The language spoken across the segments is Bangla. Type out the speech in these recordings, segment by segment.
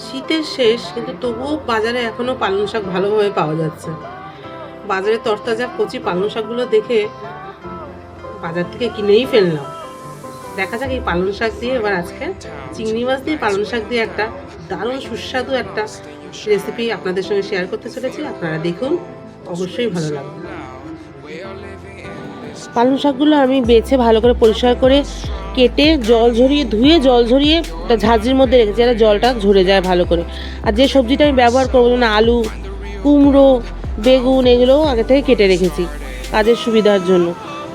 শীতের শেষ, কিন্তু তবুও বাজারে এখনো পালং শাক ভালোভাবে পাওয়া যাচ্ছে। বাজারে তরতাজা কচি পালং শাকগুলো দেখে বাজার থেকে কিনেই ফেললাম। দেখা যাক এই পালং শাক দিয়ে এবার আজকে চিংড়ি মাছ দিয়ে পালং শাক দিয়ে একটা দারুণ সুস্বাদু একটা রেসিপি আপনাদের সঙ্গে শেয়ার করতে চলেছি। আপনারা দেখুন, অবশ্যই ভালো লাগবে। পালং শাকগুলো আমি বেছে ভালো করে পরিষ্কার করে কেটে জল ঝরিয়ে ধুয়ে জল ঝরিয়ে একটা ঝাঁঝরির মধ্যে রেখেছি, যাতে জলটা ঝরে যায় ভালো করে। আর যে সবজিটা আমি ব্যবহার করবো, যেমন আলু, কুমড়ো, বেগুন, এগুলোও আগে থেকে কেটে রেখেছি কাজের সুবিধার জন্য।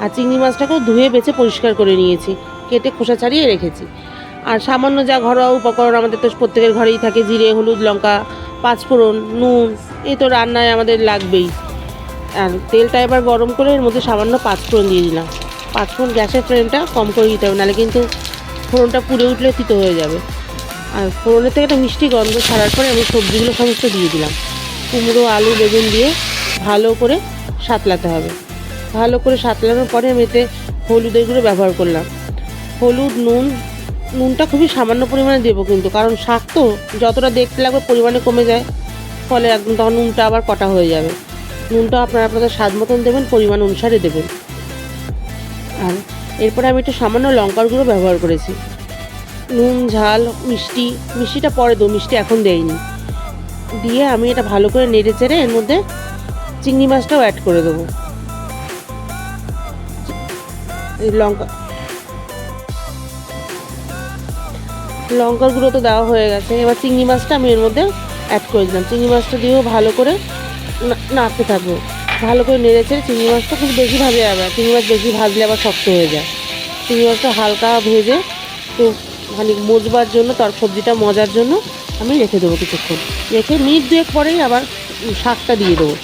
আর চিংড়ি মাছটাকেও ধুয়ে বেছে পরিষ্কার করে নিয়েছি, কেটে খোসা ছাড়িয়ে রেখেছি। আর সামান্য যা ঘরোয়া উপকরণ আমাদের তো প্রত্যেকের ঘরেই থাকে, জিরে, হলুদ, লঙ্কা, পাঁচফোড়ন, নুন, এই তো রান্নায় আমাদের লাগবেই। আর তেলটা এবার গরম করে এর মধ্যে সামান্য পাঁচফোড়ন দিয়ে দিলাম। পাঁচফোড়ন গ্যাসের ফ্লেমটা কম করে দিতে হবে, নাহলে কিন্তু ফোড়নটা পুড়ে উঠলে তিতো হয়ে যাবে। আর ফোড়নের থেকে একটা মিষ্টি গন্ধ ছাড়ার পরে আমি সবজিগুলো সমস্ত দিয়ে দিলাম। কুমড়ো, আলু, বেগুন দিয়ে ভালো করে সাঁতলাতে হবে। ভালো করে সাঁতলানোর পরে আমি এতে হলুদের গুঁড়ো ব্যবহার করলাম। হলুদ, নুনটা খুবই সামান্য পরিমাণে দেবো কিন্তু, কারণ শাক তো যতটা দেখতে লাগবে পরিমাণে কমে যায়, ফলে একদম তখন নুনটা আবার কটা হয়ে যাবে। নুনটা আপনারা আপনাদের স্বাদ মতন দেবেন, পরিমাণ অনুসারে দেবেন। আর এরপরে আমি একটু সামান্য লঙ্কার গুঁড়ো ব্যবহার করেছি। নুন, ঝাল, মিষ্টিটা পরে দেবো, মিষ্টি এখন দেইনি। দিয়ে আমি এটা ভালো করে নেড়ে চেড়ে এর মধ্যে চিংড়ি মাছটাও অ্যাড করে দেবো। লঙ্কার গুঁড়ো তো দেওয়া হয়ে গেছে, এবার চিংড়ি মাছটা আমি এর মধ্যে অ্যাড করে দিলাম। চিংড়ি মাছটা দিয়েও ভালো করে নাড়তে থাকবো। ভালো করে নেড়েছে। চিংড়ি মাছটা খুব বেশি ভাজা যাবে, চিংড়ি মাছ বেশি ভাজলে আবার শক্ত হয়ে যায়। চিংড়ি মাছটা হালকা ভেজে একটু খানিক মজবার জন্য, তার সবজিটা মজার জন্য আমি রেখে দেবো কিছুক্ষণ। রেখে মিনিট দুয়েক পরেই আবার শাকটা দিয়ে দেবো।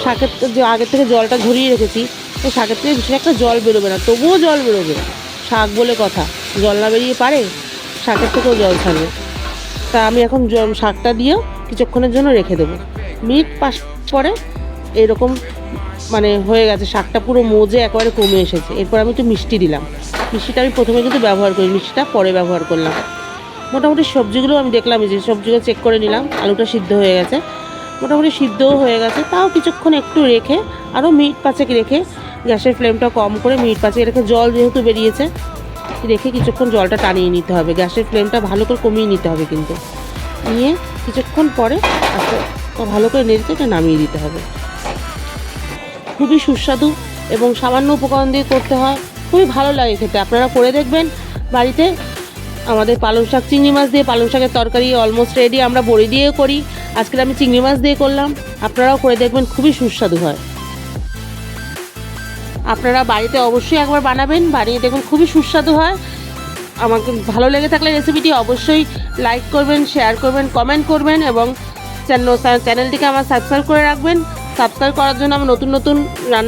শাকের যে আগের থেকে জলটা ঝরিয়ে রেখেছি, তো শাকের থেকে বেশি একটা জল বেরোবে না, তবুও জল বেরোবে। শাক বলে কথা, জল না বেরিয়ে পারে, শাকের থেকেও জল ছাড়বে। তা আমি এখন শাকটা দিয়েও কিছুক্ষণের জন্য রেখে দেবো। মিনিট 5 পরে এরকম মানে হয়ে গেছে, শাকটা পুরো মজে একেবারে কমে এসেছে। এরপর আমি একটু মিষ্টি দিলাম। মিষ্টিটা আমি প্রথমে কিন্তু ব্যবহার করি, মিষ্টিটা পরে ব্যবহার করলাম। মোটামুটি সবজিগুলো আমি দেখলাম, যে সবজিগুলো চেক করে নিলাম, আলুটা সিদ্ধ হয়ে গেছে, মোটামুটি সিদ্ধও হয়ে গেছে। তাও কিছুক্ষণ একটু রেখে, আরও মিনিট 5 রেখে, গ্যাসের ফ্লেমটা কম করে মিনিট 5 রেখে, জল যেহেতু বেরিয়েছে, রেখে কিছুক্ষণ জলটা টানিয়ে নিতে হবে। গ্যাসের ফ্লেমটা ভালো করে কমিয়ে নিতে হবে কিন্তু। নিয়ে কিছুক্ষণ পরে ভালো করে নেড়ে এটা নামিয়ে দিতে হবে। খুবই সুস্বাদু এবং সামান্য উপকরণ দিয়ে করতে হয়, খুবই ভালো লাগে খেতে। আপনারা করে দেখবেন বাড়িতে। আমাদের পালং শাক, চিংড়ি মাছ দিয়ে পালং শাকের তরকারি অলমোস্ট রেডি। আমরা বড়ি দিয়েও করি, আজকে আমি চিংড়ি মাছ দিয়ে করলাম। আপনারাও করে দেখবেন, খুবই সুস্বাদু হয়। আপনারা বাড়িতে অবশ্যই একবার বানাবেন, বানিয়ে দেখুন, খুবই সুস্বাদু হয়। আমাকে ভালো লেগে থাকলে রেসিপিটি অবশ্যই লাইক করবেন, শেয়ার করবেন, কমেন্ট করবেন এবং চ্যানেলটিকে আমার সাবস্ক্রাইব করে রাখবেন। সাবস্ক্রাইব করার জন্য আমার নতুন রান্না